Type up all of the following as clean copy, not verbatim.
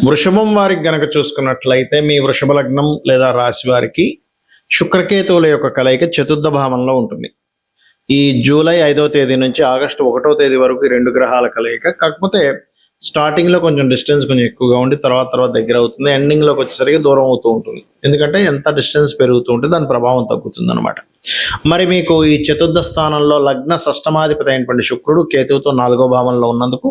వృషభం వారికి గనక చూసుకున్నట్లయితే మీ వృషభ లగ్నం లేదా రాశి వారికి శుక్రకేతువుల యొక్క కలయిక చతుర్థ భావంలో ఉంటుంది. ఈ జూలై 5వ తేదీ నుంచి ఆగస్టు 1వ తేదీ వరకు ఈ రెండు గ్రహాల కలయిక. కాకపోతే స్టార్టింగ్లో కొంచెం డిస్టెన్స్ కొంచెం ఎక్కువగా ఉండి తర్వాత దగ్గర అవుతుంది. ఎండింగ్లోకి వచ్చేసరికి దూరం అవుతూ ఉంటుంది. ఎందుకంటే ఎంత డిస్టెన్స్ పెరుగుతూ ఉంటే దాని ప్రభావం తగ్గుతుంది అనమాట. మరి మీకు ఈ చతుర్థ స్థానంలో లగ్న షష్టమాధిపతి అయినటువంటి శుక్రుడు కేతువుతో 4వ భావంలో ఉన్నందుకు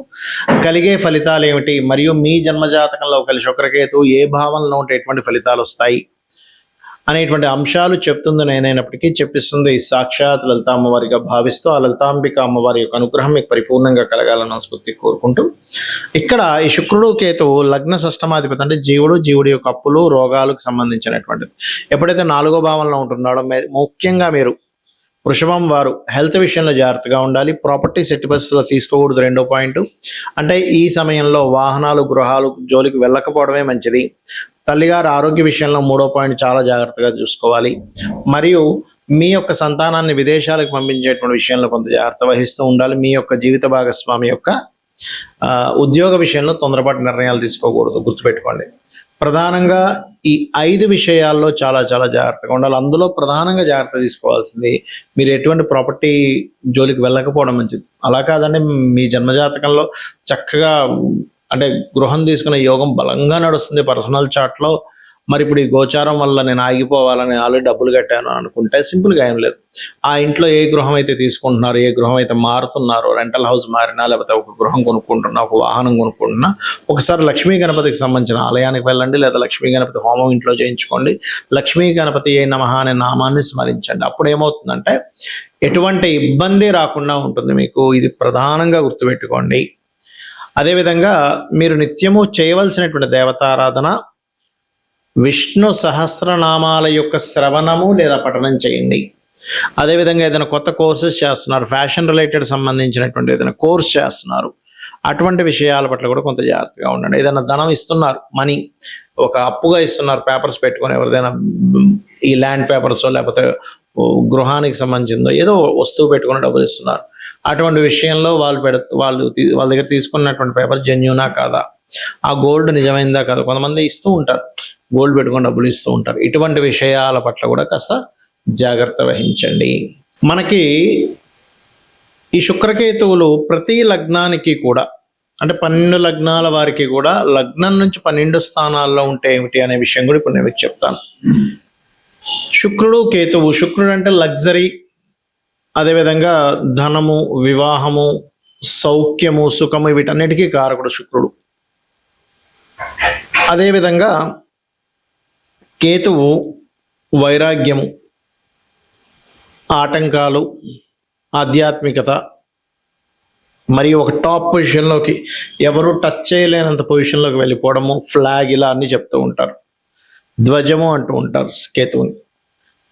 కలిగే ఫలితాలు ఏమిటి, మరియు మీ జన్మజాతకంలో కలిసి శుక్రకేతువు ఏ భావంలో ఉంటే ఎటువంటి ఫలితాలు వస్తాయి అనేటువంటి అంశాలు చెప్తుంది నేనైనప్పటికీ చెప్పిస్తుంది సాక్షాత్ లలిత అమ్మవారిగా భావిస్తూ ఆ లలితాంబిక అమ్మవారి యొక్క అనుగ్రహం మీకు పరిపూర్ణంగా కలగాలని మనస్ఫూర్తి కోరుకుంటూ, ఇక్కడ ఈ శుక్రుడు కేతువు లగ్న షష్టమాధిపతి అంటే జీవుడి యొక్క అప్పులు రోగాలకు సంబంధించినటువంటిది. ఎప్పుడైతే 4వ భావంలో ఉంటున్నాడో ముఖ్యంగా మీరు వృషభం వారు హెల్త్ విషయంలో జాగ్రత్తగా ఉండాలి. ప్రాపర్టీస్ ఎట్టి పరిస్థితుల్లో తీసుకోకూడదు. 2వ పాయింట్ అంటే ఈ సమయంలో వాహనాలు గృహాలు జోలికి వెళ్ళకపోవడమే మంచిది. తల్లిగారు ఆరోగ్య విషయంలో 3వ పాయింట్ చాలా జాగ్రత్తగా చూసుకోవాలి. మరియు మీ యొక్క సంతానాన్ని విదేశాలకు పంపించేటువంటి విషయంలో కొంత జాగ్రత్త వహిస్తూ ఉండాలి. మీ యొక్క జీవిత భాగస్వామి యొక్క ఉద్యోగ విషయంలో తొందరపాటు నిర్ణయాలు తీసుకోకూడదు, గుర్తుపెట్టుకోండి. ప్రధానంగా ఈ 5 విషయాల్లో చాలా జాగ్రత్తగా ఉండాలి. అందులో ప్రధానంగా జాగ్రత్త తీసుకోవాల్సింది మీరు ఎటువంటి ప్రాపర్టీ జోలికి వెళ్ళకపోవడం మంచిది. అలా కాదండి, మీ జన్మజాతకంలో చక్కగా అంటే గృహం తీసుకునే యోగం బలంగా నడుస్తుంది పర్సనల్ చార్ట్లో. మరి ఇప్పుడు ఈ గోచారం వల్ల నేను ఆగిపోవాలని ఆల్రెడీ డబ్బులు కట్టాను అనుకుంటే సింపుల్గా ఏం లేదు. ఆ ఇంట్లో ఏ గృహం అయితే తీసుకుంటున్నారో, ఏ గృహం అయితే మారుతున్నారో, రెంటల్ హౌస్ మారినా లేకపోతే ఒక గృహం కొనుక్కుంటున్నా, ఒక వాహనం కొనుక్కుంటున్నా, ఒకసారి లక్ష్మీ గణపతికి సంబంధించిన ఆలయానికి వెళ్ళండి, లేదా లక్ష్మీ గణపతి హోమం ఇంట్లో చేయించుకోండి. లక్ష్మీ గణపతి ఏ నమః అనే నామాన్ని స్మరించండి. అప్పుడు ఏమవుతుందంటే ఎటువంటి ఇబ్బంది రాకుండా ఉంటుంది మీకు. ఇది ప్రధానంగా గుర్తుపెట్టుకోండి. అదేవిధంగా మీరు నిత్యము చేయవలసినటువంటి దేవతారాధన విష్ణు సహస్రనామాల యొక్క శ్రవణము లేదా పఠనం చేయండి. అదేవిధంగా ఏదైనా కొత్త కోర్సెస్ చేస్తున్నారు, ఫ్యాషన్ రిలేటెడ్ సంబంధించినటువంటి ఏదైనా కోర్స్ చేస్తున్నారు, అటువంటి విషయాల పట్ల కూడా కొంత జాగ్రత్తగా ఉండండి. ఏదైనా ధనం ఇస్తున్నారు, మనీ ఒక అప్పుగా ఇస్తున్నారు, పేపర్స్ పెట్టుకొని ఎవరిదైనా ఈ ల్యాండ్ పేపర్స్ లేకపోతే గృహానికి సంబంధించిందో ఏదో వస్తువు పెట్టుకుని డబ్బులు ఇస్తున్నారు. అటువంటి విషయంలో వాళ్ళ దగ్గర తీసుకున్నటువంటి పేపర్ జెన్యూనా కాదా, ఆ గోల్డ్ నిజమైందా కాదా, కొంతమంది ఇస్తూ ఉంటారు, గోల్డ్ పెట్టుకొని డబ్బులు ఇస్తూ ఉంటారు. ఇటువంటి విషయాల పట్ల కూడా కాస్త జాగ్రత్త వహించండి. మనకి ఈ శుక్రకేతువులు ప్రతి లగ్నానికి కూడా అంటే 12 లగ్నాల వారికి కూడా లగ్నం నుంచి 12 స్థానాల్లో ఉంటే ఏమిటి అనే విషయం కూడా ఇప్పుడు నేను మీకు చెప్తాను. శుక్రుడు కేతువు, శుక్రుడు అంటే లగ్జరీ, అదేవిధంగా ధనము, వివాహము, సౌఖ్యము, సుఖము, వీటన్నిటికీ కారకుడు శుక్రుడు. అదేవిధంగా కేతువు వైరాగ్యము, ఆటంకాలు, ఆధ్యాత్మికత, మరియు ఒక టాప్ పొజిషన్లోకి ఎవరు టచ్ చేయలేనంత పొజిషన్లోకి వెళ్ళిపోవడము, ఫ్లాగ్, ఇలా అన్నీ చెప్తూ ఉంటారు. ధ్వజము అంటూ ఉంటారు కేతువుని.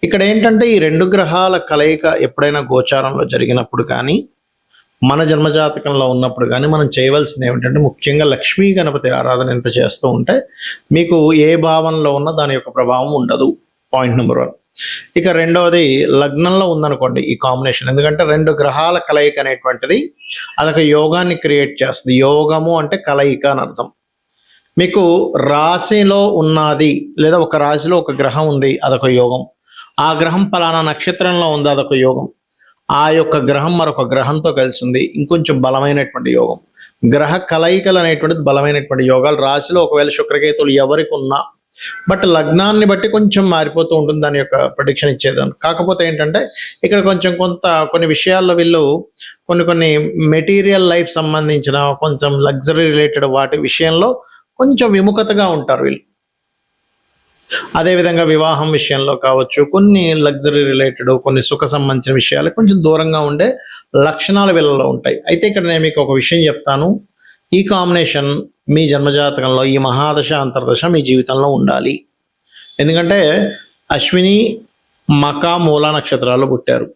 ఇక్కడ ఏంటంటే ఈ 2 గ్రహాల కలయిక ఎప్పుడైనా గోచారంలో జరిగినప్పుడు కానీ మన జన్మజాతకంలో ఉన్నప్పుడు కానీ మనం చేయవలసింది ఏమిటంటే ముఖ్యంగా లక్ష్మీ గణపతి ఆరాధన ఎంత చేస్తూ ఉంటే మీకు ఏ భావంలో ఉన్నా దాని యొక్క ప్రభావం ఉండదు. Point number 1. ఇక రెండవది, లగ్నంలో ఉందనుకోండి ఈ కాంబినేషన్, ఎందుకంటే 2 గ్రహాల కలయిక అనేటువంటిది అదొక యోగాన్ని క్రియేట్ చేస్తుంది. యోగము అంటే కలయిక అని అర్థం. మీకు రాశిలో ఉన్నది లేదా ఒక రాశిలో ఒక గ్రహం ఉంది, అదొక యోగం. ఆ గ్రహం పలానా నక్షత్రంలో ఉంది, అదొక యోగం. ఆ యొక్క గ్రహం మరొక గ్రహంతో కలిసి ఉంది, ఇంకొంచెం బలమైనటువంటి యోగం. గ్రహ కలయికలు అనేటువంటిది బలమైనటువంటి యోగాలు. రాశిలో ఒకవేళ శుక్రకేతువులు ఎవరికి ఉన్నా, బట్ లగ్నాన్ని బట్టి కొంచెం మారిపోతూ ఉంటుంది దాని యొక్క ప్రెడిక్షన్ ఇచ్చేదాన్ని. కాకపోతే ఏంటంటే ఇక్కడ కొన్ని విషయాల్లో వీళ్ళు కొన్ని మెటీరియల్ లైఫ్ సంబంధించిన కొంచెం లగ్జరీ రిలేటెడ్ వాటి విషయంలో కొంచెం విముఖతగా ఉంటారు వీళ్ళు. అదేవిధంగా వివాహం విషయంలో కావచ్చు, కొన్ని లగ్జరీ రిలేటెడ్, కొన్ని సుఖ సంబంధించిన విషయాలు కొంచెం దూరంగా ఉండే లక్షణాలు వీళ్ళలో ఉంటాయి. అయితే ఇక్కడ నేను మీకు ఒక విషయం చెప్తాను. ఈ కాంబినేషన్ మీ జన్మజాతకంలో ఈ మహాదశ అంతర్దశ మీ జీవితంలో ఉండాలి. ఎందుకంటే అశ్విని, మక, మూల నక్షత్రాలు పుట్టారు,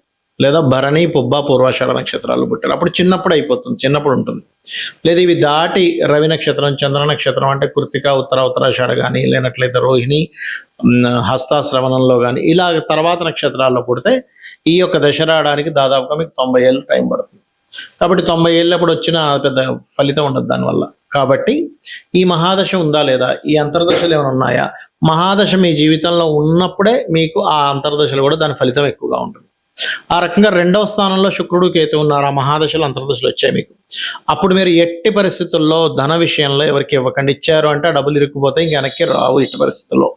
లేదా భరణి, పుబ్బ, పూర్వాషాఢ నక్షత్రాలు పుట్టారు. అప్పుడు చిన్నప్పుడు అయిపోతుంది, చిన్నప్పుడు ఉంటుంది. లేదా ఇవి దాటి రవి నక్షత్రం, చంద్ర నక్షత్రం అంటే కృతిక, ఉత్తరాషాఢ కానీ, లేనట్లయితే రోహిణి, హస్తాశ్రవణంలో కానీ ఇలా తర్వాత నక్షత్రాల్లో పుడితే ఈ యొక్క దశ రావడానికి దాదాపుగా మీకు 90 ఏళ్ళు టైం పడుతుంది. కాబట్టి 90 ఏళ్ళప్పుడు వచ్చిన పెద్ద ఫలితం ఉండదు దానివల్ల. కాబట్టి ఈ మహాదశ ఉందా లేదా, ఈ అంతర్దశలు ఏమైనా ఉన్నాయా, మహాదశ మీ జీవితంలో ఉన్నప్పుడే మీకు ఆ అంతర్దశలు కూడా దాని ఫలితం ఎక్కువగా ఉంటుంది. ఆ రకంగా 2వ స్థానంలో శుక్రుడు కేతు ఉన్నారు, ఆ మహాదశలు అంతర్దశలు వచ్చాయి మీకు. అప్పుడు మీరు ఎట్టి పరిస్థితుల్లో ధన విషయంలో ఎవరికి ఇవ్వకండి. ఇచ్చారు అంటే ఆ డబ్బులు ఇరుక్కుపోతే ఇంక వెనక్కి రావు ఎట్టి పరిస్థితుల్లో.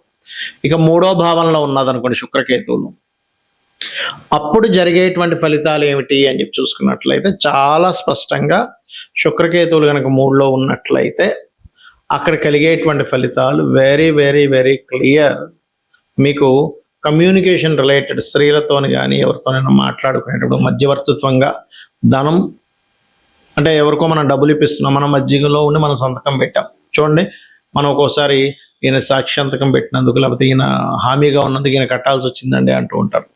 ఇక 3వ భావంలో ఉన్నదనుకోండి శుక్రకేతువులు, అప్పుడు జరిగేటువంటి ఫలితాలు ఏమిటి అని చెప్పి చూసుకున్నట్లయితే చాలా స్పష్టంగా శుక్రకేతువులు కనుక 3లో ఉన్నట్లయితే అక్కడ కలిగేటువంటి ఫలితాలు వెరీ వెరీ వెరీ క్లియర్. మీకు కమ్యూనికేషన్ రిలేటెడ్ స్త్రీలతోని కానీ ఎవరితోనైనా మాట్లాడుకునేటప్పుడు మధ్యవర్తిత్వంగా ధనం, అంటే ఎవరికో మనం డబ్బులు ఇప్పిస్తున్నాం, మనం మధ్యలో ఉండి మనం సంతకం పెట్టాం చూడండి, మనం ఒక్కోసారి ఈయన సాక్షాంతకం పెట్టినందుకు లేకపోతే ఈయన హామీగా ఉన్నందుకు ఈయన కట్టాల్సి వచ్చిందండి అంటూ ఉంటారు.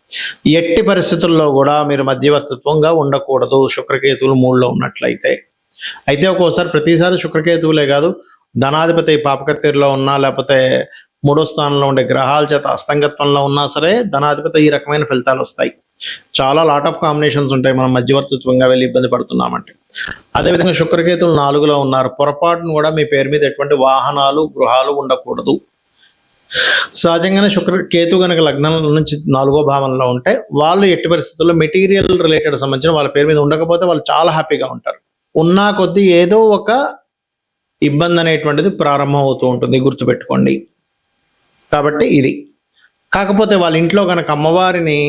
ఎట్టి పరిస్థితుల్లో కూడా మీరు మధ్యవర్తిత్వంగా ఉండకూడదు శుక్రకేతువులు 3లో ఉన్నట్లయితే. అయితే ఒక్కోసారి ప్రతిసారి శుక్రకేతువులే కాదు, ధనాధిపతి పాపకత్తెరలో ఉన్నా లేకపోతే 3వ స్థానంలో ఉండే గ్రహాల చేత అస్తంగత్వంలో ఉన్నా సరే ధనాధిపతి ఈ రకమైన ఫలితాలు వస్తాయి. చాలా లాట్ ఆఫ్ కాంబినేషన్స్ ఉంటాయి మనం మధ్యవర్తిత్వంగా వెళ్ళి ఇబ్బంది పడుతున్నామంటే. అదేవిధంగా శుక్రకేతువులు 4లో ఉన్నారు, పొరపాటును కూడా మీ పేరు మీద ఎటువంటి వాహనాలు గృహాలు ఉండకూడదు. సహజంగానే కేతు కనుక లగ్నం నుంచి 4వ భావంలో ఉంటే వాళ్ళు ఎట్టి పరిస్థితుల్లో మెటీరియల్ రిలేటెడ్ సంబంధించిన వాళ్ళ పేరు మీద ఉండకపోతే వాళ్ళు చాలా హ్యాపీగా ఉంటారు. ఉన్నా కొద్దీ ఏదో ఒక ఇబ్బంది అనేటువంటిది ప్రారంభం అవుతూ ఉంటుంది, గుర్తుపెట్టుకోండి. కాబట్టి ఇది కాకపోతే వాళ్ళ ఇంట్లో కనుక అమ్మవారిని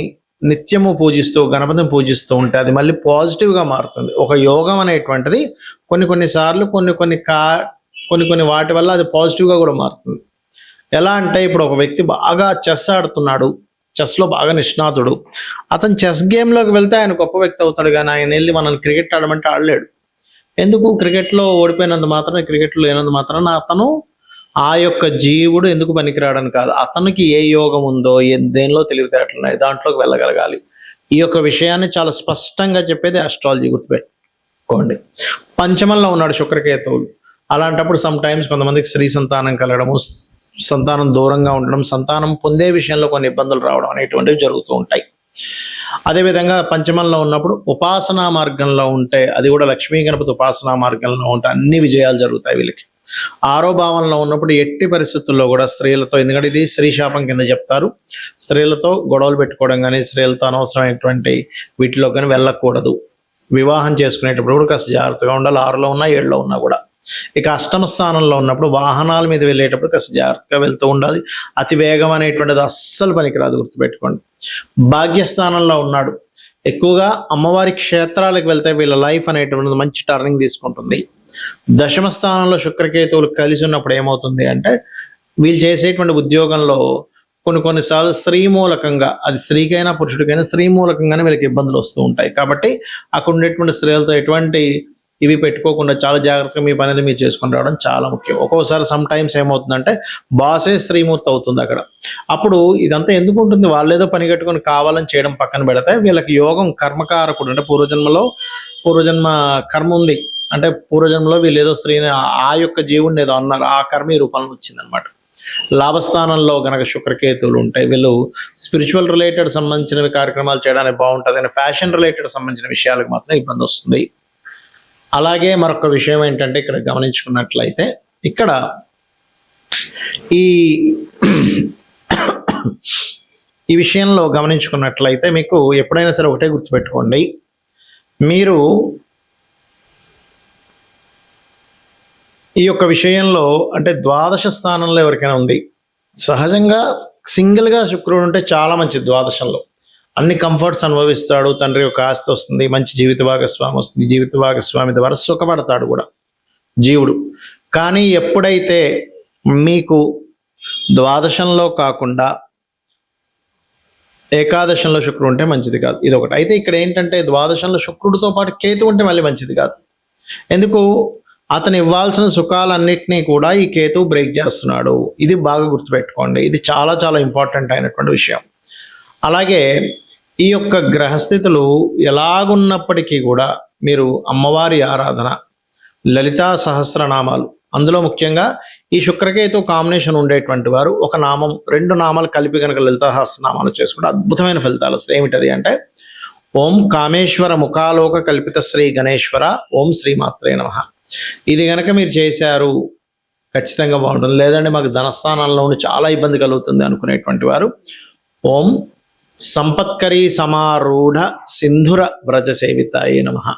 నిత్యము పూజిస్తూ గణపతిని పూజిస్తూ ఉంటే అది మళ్ళీ పాజిటివ్గా మారుతుంది. ఒక యోగం అనేటువంటిది కొన్నిసార్లు కొన్ని వాటి వల్ల అది పాజిటివ్గా కూడా మారుతుంది. ఎలా అంటే ఇప్పుడు ఒక వ్యక్తి బాగా చెస్ ఆడుతున్నాడు, చెస్లో బాగా నిష్ణాతుడు, అతను చెస్ గేమ్లోకి వెళ్తే ఆయన గొప్ప వ్యక్తి అవుతాడు, కానీ ఆయన వెళ్ళి మనల్ని క్రికెట్ ఆడమంటే ఆడలేడు. ఎందుకు? క్రికెట్లో ఓడిపోయినంత మాత్రం, క్రికెట్లో లేనంత మాత్రాన అతను ఆ యొక్క జీవుడు ఎందుకు పనికిరాడని కాదు, అతనికి ఏ యోగం ఉందో దేనిలో తెలివితేటలున్నాయి దాంట్లోకి వెళ్ళగలగాలి. ఈ యొక్క విషయాన్ని చాలా స్పష్టంగా చెప్పేది ఆస్ట్రాలజీ, గుర్తుపెట్టుకోండి. పంచమంలో ఉన్నాడు శుక్రకేతువులు, అలాంటప్పుడు సమ్ టైమ్స్ కొంతమందికి స్త్రీ సంతానం కలగడము, సంతానం దూరంగా ఉండడం, సంతానం పొందే విషయంలో కొన్ని ఇబ్బందులు రావడం అనేటువంటివి జరుగుతూ ఉంటాయి. అదేవిధంగా పంచమంలో ఉన్నప్పుడు ఉపాసనా మార్గంలో ఉంటే, అది కూడా లక్ష్మీ గణపతి ఉపాసనా మార్గంలో ఉంటే అన్ని విజయాలు జరుగుతాయి వీళ్ళకి. 6వ భావంలో ఉన్నప్పుడు ఎట్టి పరిస్థితుల్లో కూడా స్త్రీలతో, ఎందుకంటే ఇది స్త్రీ శాపం కింద చెప్తారు, స్త్రీలతో గొడవలు పెట్టుకోవడం కానీ స్త్రీలతో అనవసరమైనటువంటి వీటిలో కానీ వెళ్ళకూడదు. వివాహం చేసుకునేటప్పుడు కూడా కాస్త జాగ్రత్తగా ఉండాలి, 6లో ఉన్నా 7లో ఉన్నా కూడా. ఇక అష్టమ స్థానంలో ఉన్నప్పుడు వాహనాల మీద వెళ్ళేటప్పుడు కాస్త జాగ్రత్తగా వెళ్తూ ఉండాలి. అతి వేగం అనేటువంటిది అస్సలు పనికిరాదు, గుర్తుపెట్టుకోండి. భాగ్యస్థానంలో ఉన్నాడు, ఎక్కువగా అమ్మవారి క్షేత్రాలకు వెళ్తే వీళ్ళ లైఫ్ అనేటువంటిది మంచి టర్నింగ్ తీసుకుంటుంది. దశమ స్థానంలో శుక్రకేతువులు కలిసి ఉన్నప్పుడు ఏమవుతుంది అంటే వీళ్ళు చేసేటువంటి ఉద్యోగంలో కొన్నిసార్లు స్త్రీ మూలకంగా, అది స్త్రీకైనా పురుషుడికైనా స్త్రీ మూలకంగానే వీళ్ళకి ఇబ్బందులు వస్తూ ఉంటాయి. కాబట్టి అక్కడ ఉండేటువంటి స్త్రీలతో ఎటువంటి ఇవి పెట్టుకోకుండా చాలా జాగ్రత్తగా మీ పని అనేది మీరు చేసుకుని రావడం చాలా ముఖ్యం. ఒక్కోసారి సమ్ టైమ్స్ ఏమవుతుందంటే బాసే స్త్రీమూర్తి అవుతుంది అక్కడ. అప్పుడు ఇదంతా ఎందుకు ఉంటుంది, వాళ్ళేదో పని కట్టుకొని కావాలని చేయడం పక్కన పెడితే వీళ్ళకి యోగం కర్మకారకుడు, అంటే పూర్వజన్మ కర్మ ఉంది, అంటే పూర్వజన్మలో వీళ్ళు ఏదో స్త్రీని ఆ యొక్క జీవుడిని ఏదో అన్నారు, ఆ కర్మ ఈ రూపంలో వచ్చిందనమాట. లాభస్థానంలో గనక శుక్రకేతువులు ఉంటాయి, వీళ్ళు స్పిరిచువల్ రిలేటెడ్ సంబంధించినవి కార్యక్రమాలు చేయడానికి బాగుంటుంది, కానీ ఫ్యాషన్ రిలేటెడ్ సంబంధించిన విషయాలకు మాత్రం ఇబ్బంది వస్తుంది. అలాగే మరొక విషయం ఏంటంటే ఇక్కడ గమనించుకున్నట్లయితే ఇక్కడ ఈ విషయంలో గమనించుకున్నట్లయితే మీకు ఎప్పుడైనా సరే ఒకటే గుర్తుపెట్టుకోండి, మీరు ఈ యొక్క విషయంలో అంటే ద్వాదశ స్థానంలో ఎవరికైనా ఉంది, సహజంగా సింగిల్గా శుక్రుడు ఉంటే చాలా మంచిది, ద్వాదశంలో అన్ని కంఫర్ట్స్ అనుభవిస్తాడు, తండ్రి యొక్క ఆస్తి వస్తుంది, మంచి జీవిత భాగస్వామి వస్తుంది, జీవిత భాగస్వామి ద్వారా సుఖపడతాడు కూడా జీవుడు. కానీ ఎప్పుడైతే మీకు ద్వాదశంలో కాకుండా ఏకాదశంలో శుక్రుడు ఉంటే మంచిది కాదు, ఇది ఒకటి. అయితే ఇక్కడ ఏంటంటే ద్వాదశంలో శుక్రుడితో పాటు కేతు ఉంటే మళ్ళీ మంచిది కాదు. ఎందుకు? అతను ఇవ్వాల్సిన సుఖాలన్నింటినీ కూడా ఈ కేతువు బ్రేక్ చేస్తున్నాడు, ఇది బాగా గుర్తుపెట్టుకోండి, ఇది చాలా చాలా ఇంపార్టెంట్ అయినటువంటి విషయం. అలాగే ఈ యొక్క గ్రహస్థితులు ఎలాగున్నప్పటికీ కూడా మీరు అమ్మవారి ఆరాధన, లలితా సహస్రనామాలు, అందులో ముఖ్యంగా ఈ శుక్రకేతు కాంబినేషన్ ఉండేటువంటి వారు ఒక నామం 2 నామాలు కలిపి కనుక లలితా సహస్రనామాలు చేసుకుంటే అద్భుతమైన ఫలితాలు వస్తాయి. ఏమిటది అంటే ఓం కామేశ్వర ముఖాలోక కల్పిత శ్రీ గణేశ్వర ఓం శ్రీమాత్రే నమః. ఇది కనుక మీరు చేశారు ఖచ్చితంగా బాగుంటుంది. లేదంటే మాకు ధనస్థానాల్లో ఉండి చాలా ఇబ్బంది కలుగుతుంది అనుకునేటువంటి వారు ఓం సంపత్కరీ సమారూఢ సింధుర వ్రజ సేవితాయే నమః.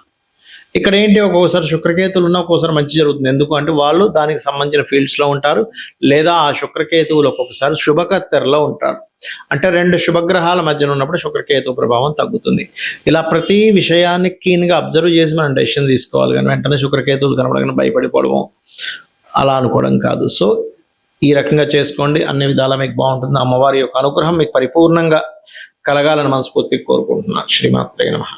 ఇక్కడ ఏంటి, ఒక్కొక్కసారి శుక్రకేతువులు ఉన్న ఒక్కొక్కసారి మంచి జరుగుతుంది. ఎందుకు అంటే వాళ్ళు దానికి సంబంధించిన ఫీల్డ్స్లో ఉంటారు, లేదా ఆ శుక్రకేతువులు ఒక్కొక్కసారి శుభకత్తెరలో ఉంటారు. అంటే రెండు శుభగ్రహాల మధ్యన ఉన్నప్పుడు శుక్రకేతు ప్రభావం తగ్గుతుంది. ఇలా ప్రతి విషయాన్ని కీన్గా అబ్జర్వ్ చేసి మనం డెసిషన్ తీసుకోవాలి, కానీ వెంటనే శుక్రకేతువులు కనబడగానే భయపడిపోవడం అలా అనుకోవడం కాదు. సో ఈ రకంగా చేసుకోండి, అన్ని విధాలా మీకు బాగుంటుంది. అమ్మవారి యొక్క అనుగ్రహం మీకు పరిపూర్ణంగా కలగాలని మనస్ఫూర్తిగా కోరుకుంటున్నాను. శ్రీమాత్రే నమః.